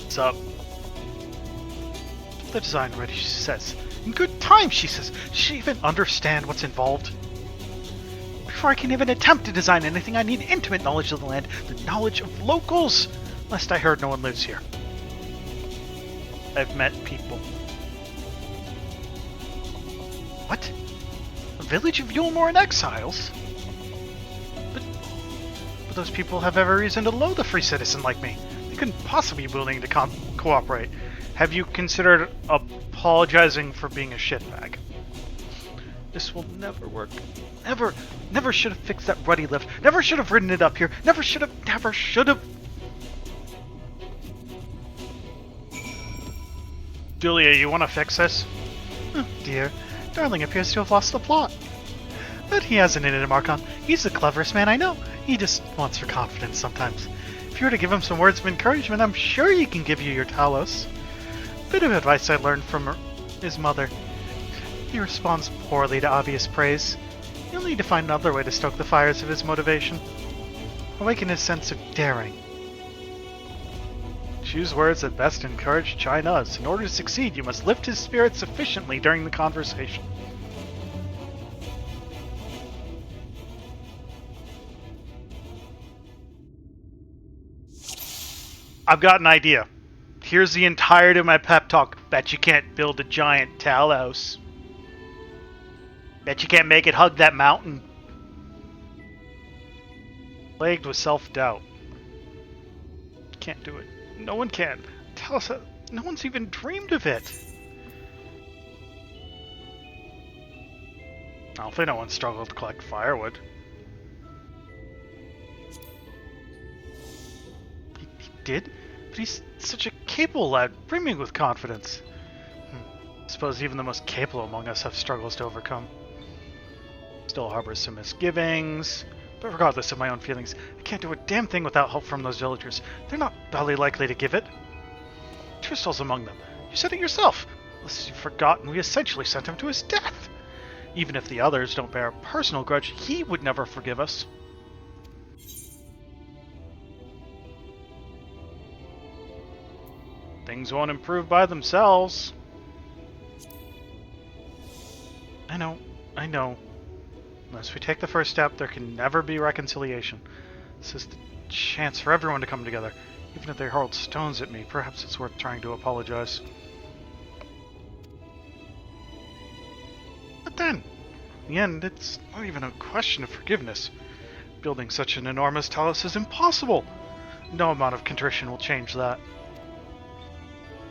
What's up? The design ready, she says. In good time, she says. Does she even understand what's involved? Before I can even attempt to design anything, I need intimate knowledge of the land, the knowledge of locals. Lest I heard no one lives here. I've met people. What? A village of Yulmore in exiles? But those people have every reason to loathe a free citizen like me. They couldn't possibly be willing to cooperate. Have you considered apologizing for being a shitbag? This will never work. Never should have fixed that ruddy lift. Never should have ridden it up here. Never should have. Julia, you want to fix this? Oh, dear. Darling appears to have lost the plot. But he hasn't in it, Markon. He's the cleverest man I know. He just wants your confidence sometimes. If you were to give him some words of encouragement, I'm sure he can give you your Talos. Bit of advice I learned from his mother. He responds poorly to obvious praise. You'll need to find another way to stoke the fires of his motivation. Awaken his sense of daring. Choose words that best encourage China's. In order to succeed, you must lift his spirit sufficiently during the conversation. I've got an idea. Here's the entirety of my pep talk. Bet you can't build a giant Talos. Bet you can't make it hug that mountain. Plagued with self-doubt. Can't do it. No one can. Tell us that no one's even dreamed of it. Hopefully no one struggled to collect firewood. He did? But he's such a capable lad, brimming with confidence. I suppose even the most capable among us have struggles to overcome. Still harbors some misgivings. But regardless of my own feelings, I can't do a damn thing without help from those villagers. They're not badly likely to give it. Tristol's among them. You said it yourself. Unless you've forgotten, we essentially sent him to his death. Even if the others don't bear a personal grudge, he would never forgive us. Things won't improve by themselves. I know. Unless we take the first step, there can never be reconciliation. This is the chance for everyone to come together. Even if they hurled stones at me, perhaps it's worth trying to apologize. But then, in the end, it's not even a question of forgiveness. Building such an enormous Talos is impossible. No amount of contrition will change that.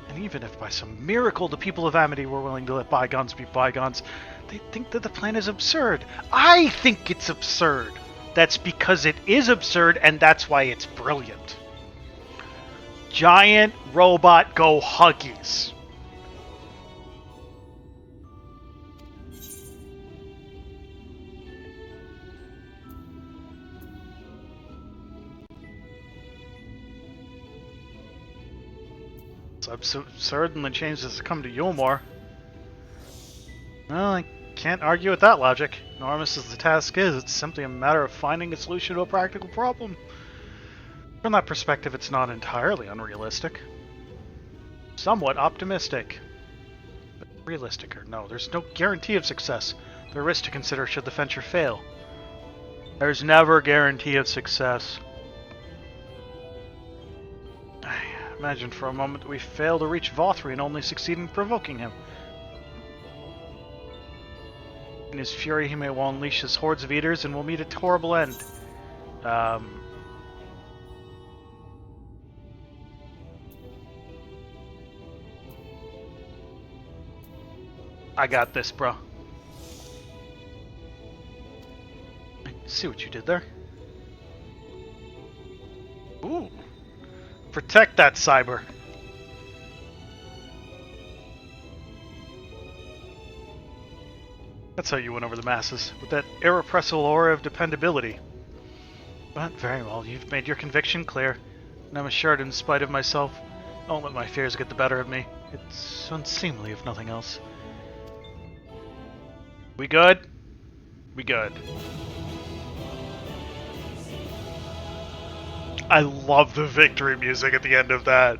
And even if by some miracle the people of Amity were willing to let bygones be bygones, they think that the plan is absurd. I think it's absurd. That's because it is absurd, and that's why it's brilliant. Giant robot go huggies. It's absurd and the changes to come to Yulmore. Well, I can't argue with that logic. Enormous as the task is, it's simply a matter of finding a solution to a practical problem. From that perspective, it's not entirely unrealistic. Somewhat optimistic. But realistic or no, there's no guarantee of success. There are risks to consider should the venture fail. There's never a guarantee of success. Imagine for a moment that we fail to reach Vothri and only succeed in provoking him. In his fury, he may well unleash his hordes of eaters and will meet a horrible end. I got this, bro. I see what you did there. Ooh. Protect that cyber. That's how you win over the masses, with that irrepressible aura of dependability. But very well, you've made your conviction clear, and I'm assured in spite of myself, I won't let my fears get the better of me. It's unseemly, if nothing else. We good? We good. I love the victory music at the end of that.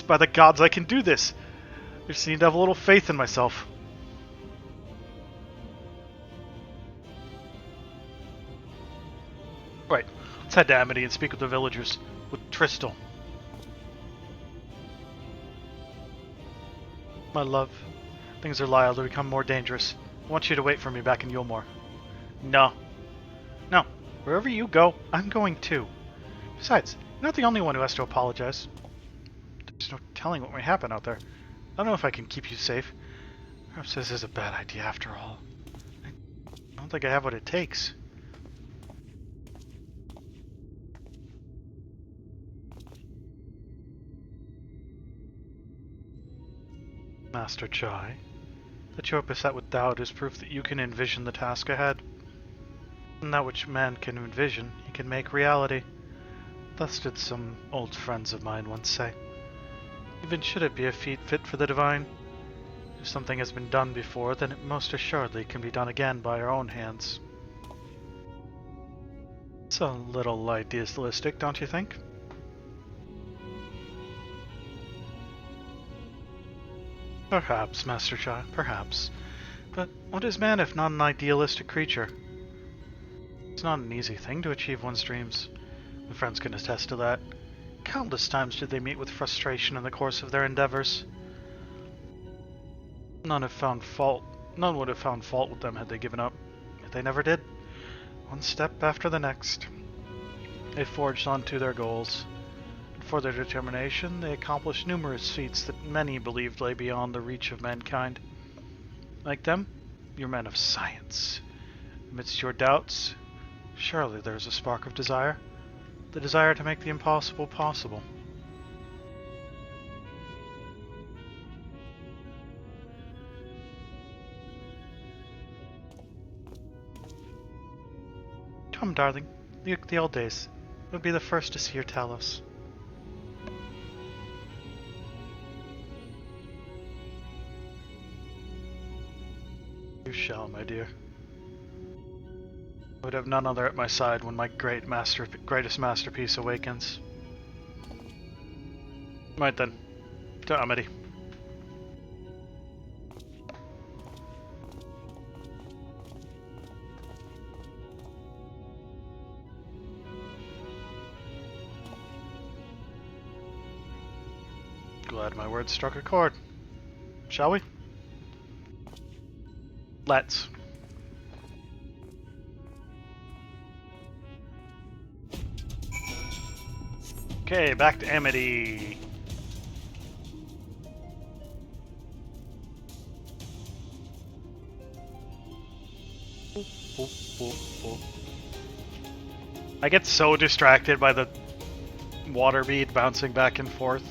Yes, by the gods, I can do this. I just need to have a little faith in myself. Right, let's head to Amity and speak with the villagers. With Tristal. My love, things are liable to become more dangerous. I want you to wait for me back in Yulmore. No. No. Wherever you go, I'm going too. Besides, you're not the only one who has to apologize. There's no telling what may happen out there. I don't know if I can keep you safe. Perhaps this is a bad idea after all. I don't think I have what it takes. Master Chai, that you are beset with doubt is proof that you can envision the task ahead. And that which man can envision, he can make reality. Thus did some old friends of mine once say. Even should it be a feat fit for the divine, if something has been done before, then it most assuredly can be done again by our own hands. It's a little idealistic, don't you think? Perhaps, Master Chai, perhaps. But what is man if not an idealistic creature? It's not an easy thing to achieve one's dreams. My friends can attest to that. Countless times did they meet with frustration in the course of their endeavors. None would have found fault with them had they given up. Yet they never did. One step after the next. They forged on to their goals. For their determination, they accomplished numerous feats that many believed lay beyond the reach of mankind. Like them, you're men of science. Amidst your doubts, surely there is a spark of desire. The desire to make the impossible possible. Come, darling. The old days. We'll be the first to see your Talos. You shall, my dear. I would have none other at my side when my greatest masterpiece awakens. Right then, to Amity. Glad my words struck a chord. Shall we? Let's. Okay, back to Amity. I get so distracted by the water bead bouncing back and forth.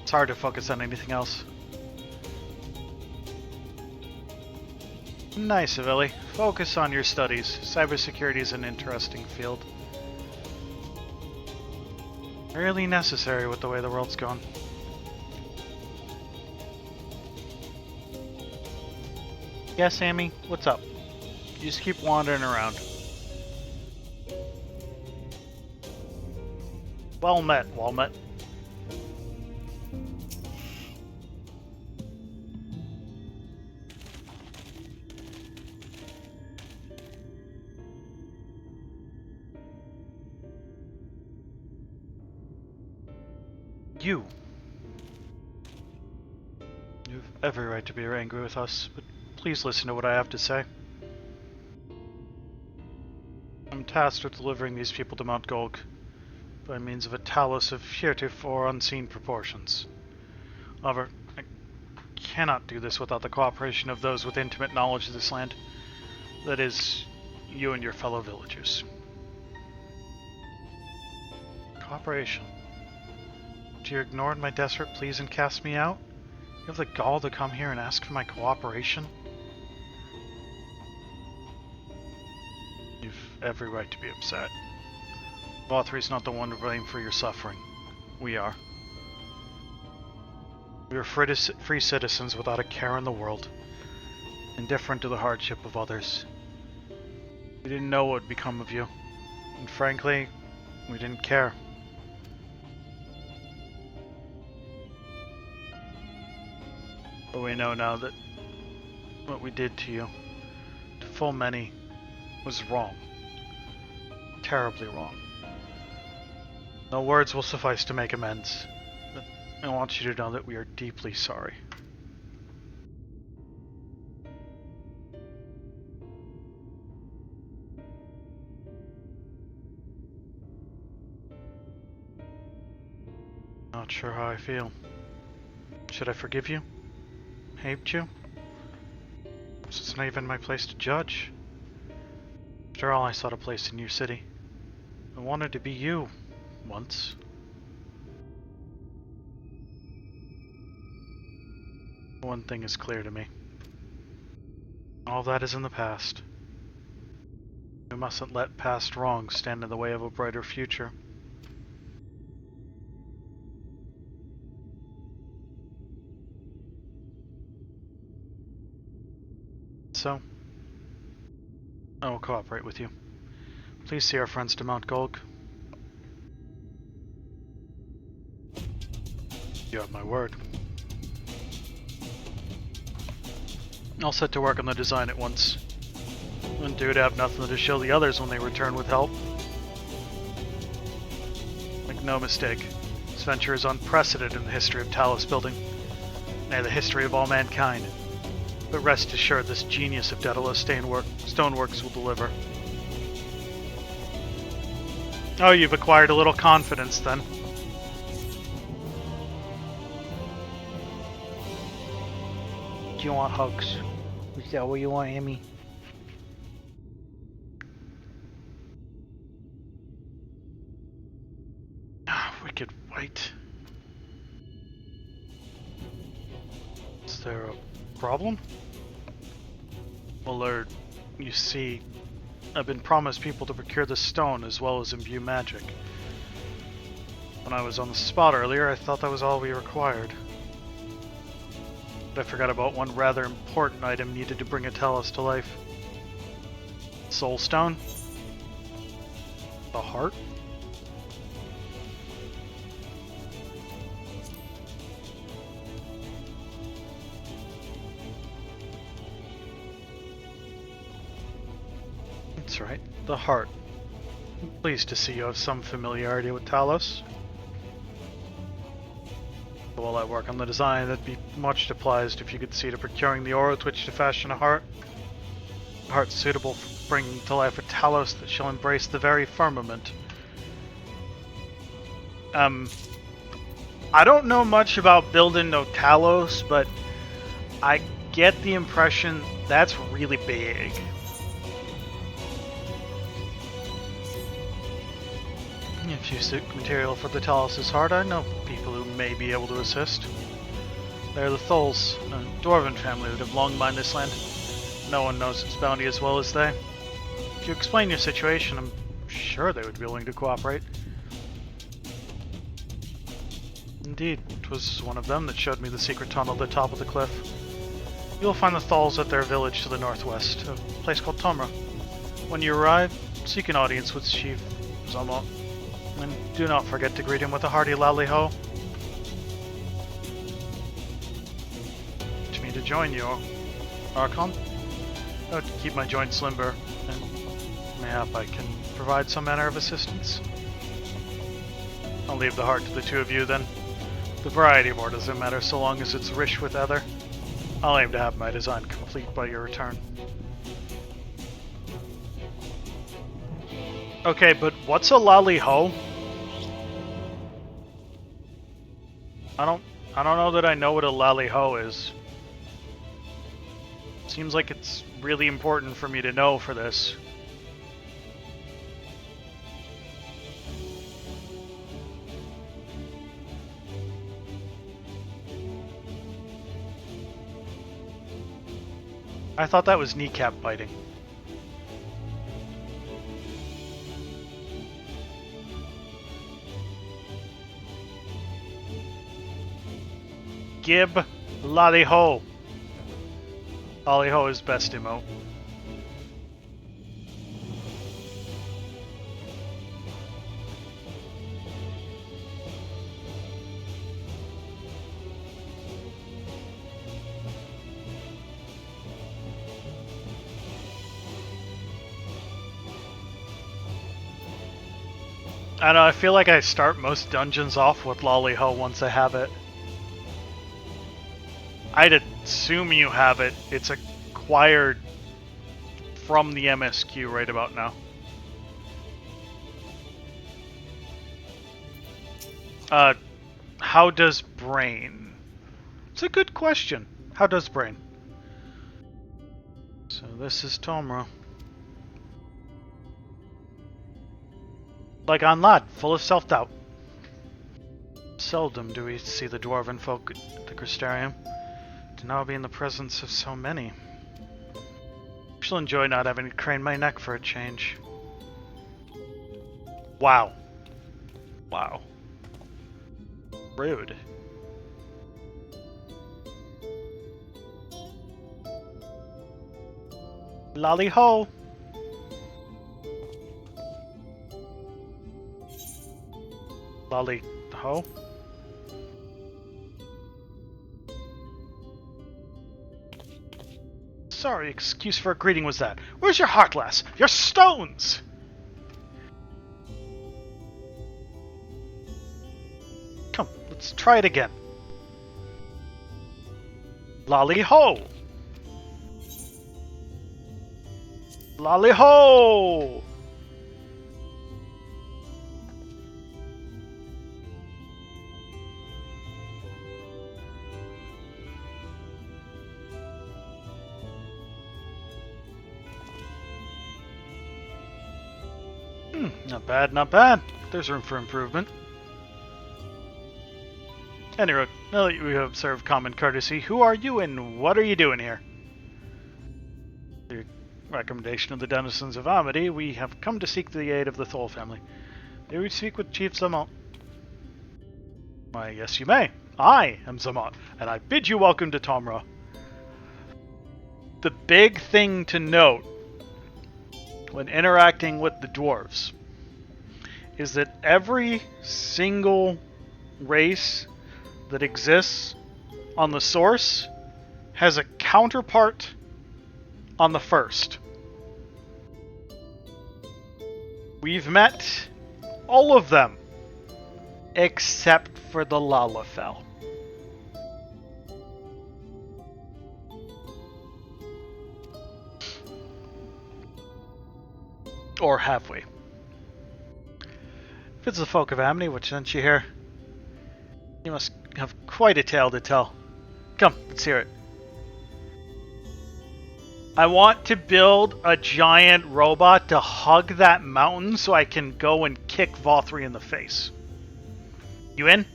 It's hard to focus on anything else. Nice, Avilli. Focus on your studies. Cybersecurity is an interesting field. Really necessary with the way the world's gone. Yeah, Sammy? What's up? You just keep wandering around. Well met, Walnut. You have every right to be angry with us, but please listen to what I have to say. I'm tasked with delivering these people to Mount Golg by means of a Talos of heretofore unseen proportions. However, I cannot do this without the cooperation of those with intimate knowledge of this land. That is, you and your fellow villagers. Cooperation. You ignored my desperate pleas and cast me out? You have the gall to come here and ask for my cooperation? You've every right to be upset. Vothri's not the one to blame for your suffering. We are. We are free citizens without a care in the world, indifferent to the hardship of others. We didn't know what would become of you, and frankly, we didn't care. But we know now that what we did to you, to full many, was wrong. Terribly wrong. No words will suffice to make amends, but I want you to know that we are deeply sorry. Not sure how I feel. Should I forgive you? Hate you? It's not even my place to judge. After all, I sought a place in your city. I wanted to be you, once. One thing is clear to me. All that is in the past. We mustn't let past wrongs stand in the way of a brighter future. So, I will cooperate with you. Please see our friends to Mount Golg. You have my word. I'll set to work on the design at once. And dude have nothing to show the others when they return with help. Make no mistake, this venture is unprecedented in the history of Talos building, nay, the history of all mankind. But rest assured, this genius of Daedalus stoneworks will deliver. Oh, you've acquired a little confidence then. Do you want hugs? Is that what you want, Amy? Wicked white. Is there a problem? Well, Lord, you see, I've been promised people to procure the stone as well as imbue magic. When I was on the spot earlier, I thought that was all we required. But I forgot about one rather important item needed to bring a Talos to life. Soul Stone? The heart? That's right, the heart. I'm pleased to see you have some familiarity with Talos. While I work on the design, that'd be much obliged if you could see to procuring the ore with which to fashion a heart. A heart suitable for bringing to life a Talos that shall embrace the very firmament. I don't know much about building no Talos, but I get the impression that's really big. If you seek material for the Talos' heart, I know people who may be able to assist. They're the Tholes, a dwarven family that have long mined this land. No one knows its bounty as well as they. If you explain your situation, I'm sure they would be willing to cooperate. Indeed, it was one of them that showed me the secret tunnel at the top of the cliff. You'll find the Tholes at their village to the northwest, a place called Tomra. When you arrive, seek an audience with Chief Zama. And do not forget to greet him with a hearty lally-ho. To me to join you, Archon. I would keep my joints limber, and mayhap I can provide some manner of assistance. I'll leave the heart to the two of you then. The variety of ore doesn't matter so long as it's rich with ether. I'll aim to have my design complete by your return. Okay, but what's a lally-ho? I don't know that I know what a lally-ho is. Seems like it's really important for me to know for this. I thought that was kneecap biting. Gib lally-ho. Lally-ho is best emote. I don't know, I feel like I start most dungeons off with Lolly-Ho once I have it. I'd assume you have it. It's acquired from the MSQ right about now. How does Brain? It's a good question. How does Brain? So this is Tomra. Like on lad, full of self-doubt. Seldom do we see the dwarven folk at the Crystarium. To now be in the presence of so many. I shall enjoy not having to crane my neck for a change. Wow. Wow. Rude. Lolly-ho! Lolly-ho? Sorry, excuse for a greeting was that. Where's your heart, lass? Your stones! Come, let's try it again. Lolly-ho! Lolly-ho! Not bad, not bad. There's room for improvement. Anyway, now that you have observed common courtesy, who are you and what are you doing here? The recommendation of the denizens of Amity, we have come to seek the aid of the Thol family. May we speak with Chief Zamot? Why, yes you may. I am Zamot, and I bid you welcome to Tomra. The big thing to note when interacting with the dwarves is that every single race that exists on the source has a counterpart on the first. We've met all of them except for the Lalafell. Or have we? If it's the folk of Amity which sent you here, you must have quite a tale to tell. Come, let's hear it. I want to build a giant robot to hug that mountain so I can go and kick Vothri in the face. You in?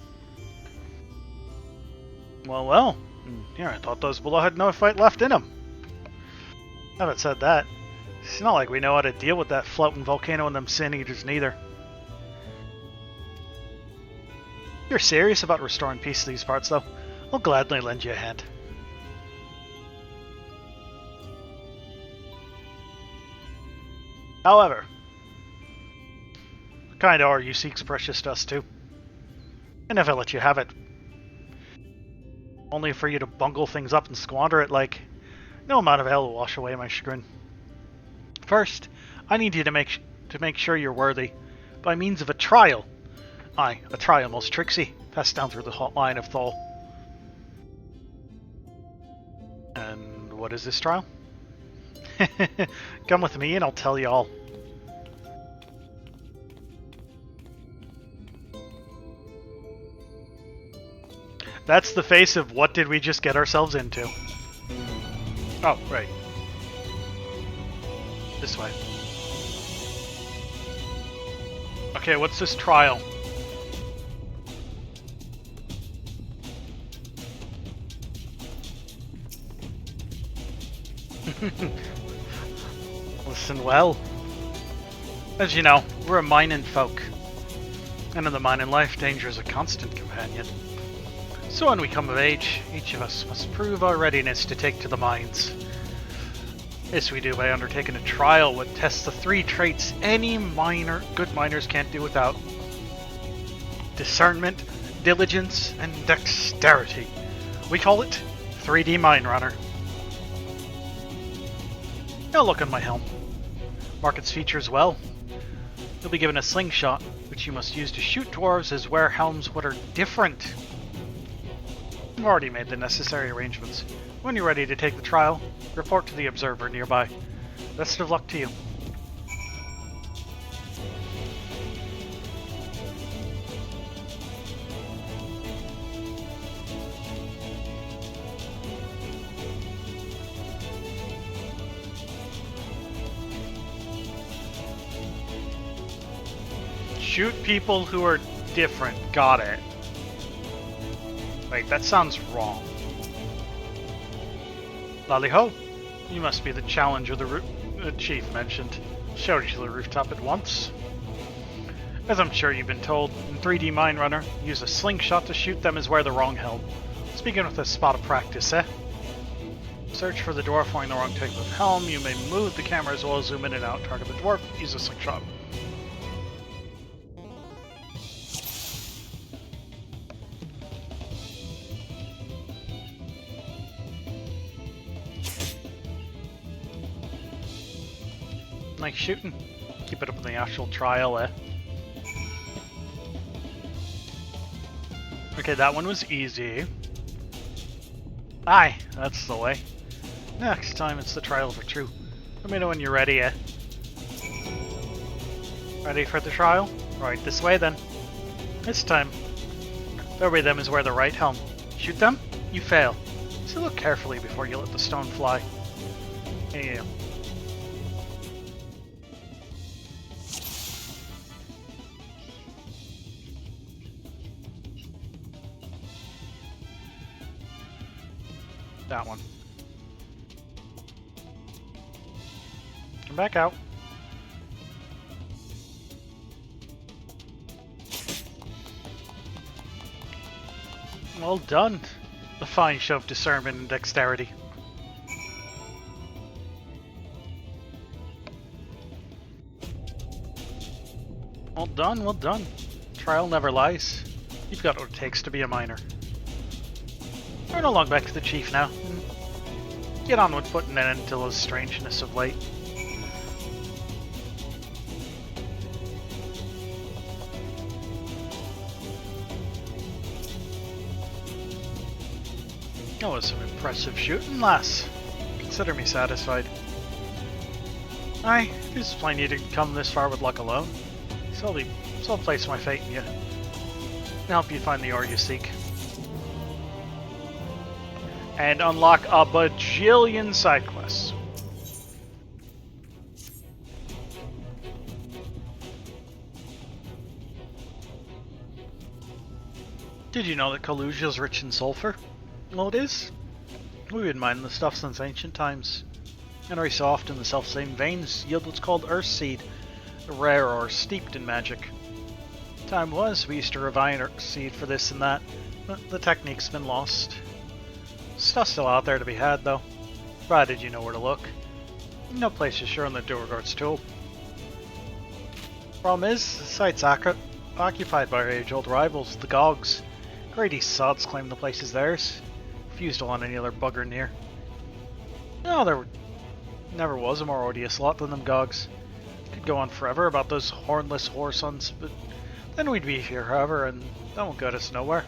Well. Here, I thought those below had no fight left in them. Haven't said that. It's not like we know how to deal with that floating volcano and them sin eaters neither. If you're serious about restoring peace to these parts, though, I'll gladly lend you a hand. However, what kind of ore you seek's precious to us too. I never let you have it. Only for you to bungle things up and squander it like no amount of hell will wash away my chagrin. First, I need you to make sure you're worthy, by means of a trial. Aye, a trial most tricksy, passed down through the hotline of Thol. And what is this trial? Come with me and I'll tell you all. That's the face of what did we just get ourselves into. Oh, right. This way. Okay, what's this trial? Listen well. As you know, we're a mining folk. And in the mining life, danger is a constant companion. So when we come of age, each of us must prove our readiness to take to the mines. This we do by undertaking a trial which tests the 3 traits any good miners can't do without. Discernment, diligence, and dexterity. We call it 3D Mine Runner. Now look on my helm. Mark its features well. You'll be given a slingshot, which you must use to shoot dwarves as wear helms what are different. I've already made the necessary arrangements. When you're ready to take the trial, report to the observer nearby. Best of luck to you. Shoot people who are different. Got it. Wait, that sounds wrong. Lally-ho! You must be the challenger the chief mentioned. Show you to the rooftop at once. As I'm sure you've been told, in 3D Mine Runner, use a slingshot to shoot them as wear the wrong helm. Let's begin with a spot of practice, eh? Search for the dwarf wearing the wrong type of helm. You may move the camera as well as zoom in and out. Target the dwarf. Use a slingshot. Nice shooting. Keep it up in the actual trial, eh? Okay, that one was easy. Aye, that's the way. Next time it's the trial for true. Let me know when you're ready, eh? Ready for the trial? Right, this way then. This time, bury them is wear the right helm. Shoot them? You fail. So look carefully before you let the stone fly. Yeah. That one. Come back out. Well done. A fine show of discernment and dexterity. Well done, well done. Trial never lies. You've got what it takes to be a miner. Run along back to the chief now, and get on with putting an end to those strangeness of late. That was some impressive shooting, lass. Consider me satisfied. Aye, it's plain you didn't come this far with luck alone. So I'll place my fate in you, and help you find the ore you seek. And unlock a bajillion side quests. Did you know that Kalusia is rich in sulfur? Well, it is. We've been mining the stuff since ancient times. And every so often the self-same veins yield what's called Earth Seed, rare or steeped in magic. Time was, we used to refine Earth Seed for this and that, but the technique's been lost. Stuff's still out there to be had, though, provided you know where to look. No place is sure on the Duergart's tool. Problem is, the site's occupied by our age-old rivals, the Gogs. Grady sods claim the place is theirs. Refuse to want any other bugger near. No, there never was a more odious lot than them Gogs. Could go on forever about those hornless whoresons, but then we'd be here forever, and that won't get us nowhere.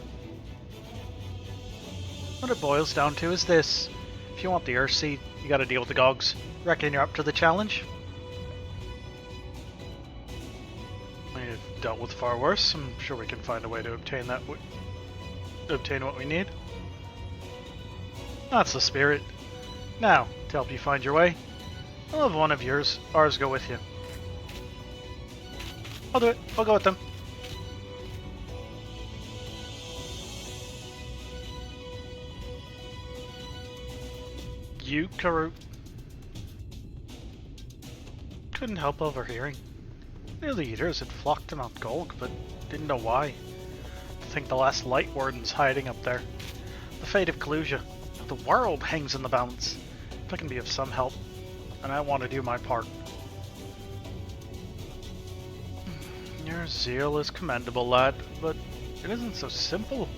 What it boils down to is this. If you want the Earth Seed, you gotta deal with the Gogs. Reckon you're up to the challenge? We've dealt with far worse. I'm sure we can find a way to obtain what we need. That's the spirit. Now, to help you find your way, I'll have one of ours go with you. I'll do it. I'll go with them. You, Karut. Couldn't help overhearing. The leaders had flocked to Mount Golg, but didn't know why. I think the last Light Warden's hiding up there. The fate of Kalusia. The world hangs in the balance. If I can be of some help, and I want to do my part. Your zeal is commendable, lad, but it isn't so simple.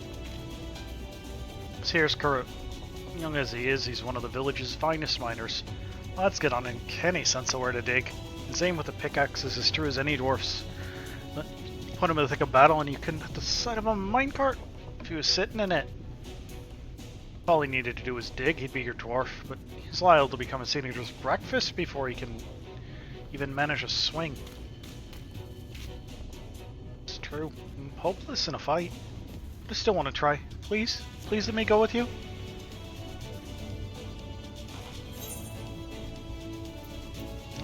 Here's Karut. Young as he is, he's one of the village's finest miners. Let's get on uncanny sense of where to dig. His aim with a pickaxe is as true as any dwarf's. But put him in the thick of battle and you couldn't hit the side of a minecart if he was sitting in it. All he needed to do was dig, he'd be your dwarf, but he's liable to become a Sin Eater's breakfast before he can even manage a swing. It's true. I'm hopeless in a fight. But I still want to try. Please? Please let me go with you?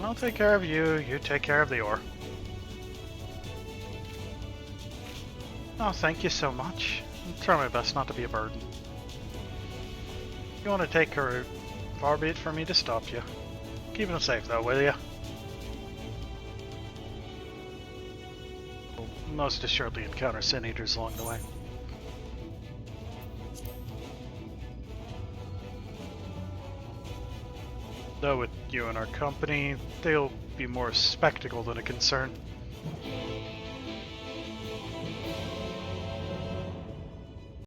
I'll take care of you, you take care of the ore. Oh, thank you so much. I'll try my best not to be a burden. If you want to take her out, far be it for me to stop you. Keep him safe though, will you? We'll most assuredly encounter Sin Eaters along the way. Though with you in our company, they'll be more a spectacle than a concern.